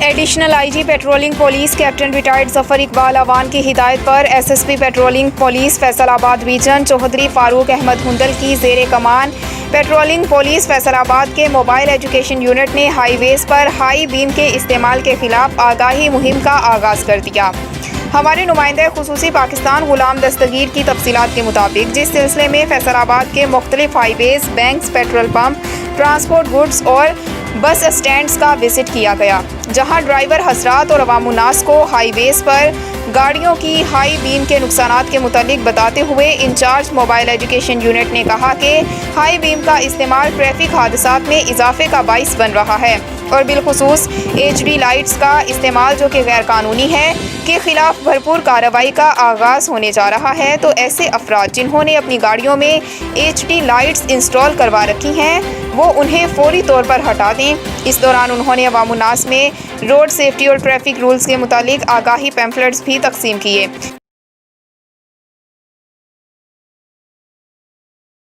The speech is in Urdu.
Additional I G patrolling police captain retired Zafar Iqbal Awan کی ہدایت پر S S P patrolling police Faisalabad region Chaudhry Farooq Ahmed Hundal کی زیر کمان پیٹرولنگ پولیس فیصل آباد کے موبائل ایجوکیشن یونٹ نے ہائی ویز پر ہائی بیم کے استعمال کے خلاف آگاہی مہم کا آغاز کر دیا۔ ہمارے نمائندہ خصوصی پاکستان غلام دستگیر کی تفصیلات کے مطابق جس سلسلے میں فیصل آباد کے مختلف highways, banks, petrol pump, transport goods اور بس اسٹینڈز کا وزٹ کیا گیا، جہاں ڈرائیور حضرات اور عوام الناس کو ہائی ویز پر گاڑیوں کی ہائی بیم کے نقصانات کے متعلق بتاتے ہوئے انچارج موبائل ایجوکیشن یونٹ نے کہا کہ ہائی بیم کا استعمال ٹریفک حادثات میں اضافے کا باعث بن رہا ہے اور بالخصوص ایچ ڈی لائٹس کا استعمال جو کہ غیر قانونی ہے کے خلاف بھرپور کارروائی کا آغاز ہونے جا رہا ہے۔ تو ایسے افراد جنہوں نے اپنی گاڑیوں میں ایچ ڈی لائٹس انسٹال کروا رکھی ہیں وہ انہیں فوری طور پر ہٹا دیں۔ اس دوران انہوں نے عوام الناس میں روڈ سیفٹی اور ٹریفک رولز کے متعلق آگاہی پیمفلیٹس بھی تقسیم کیے۔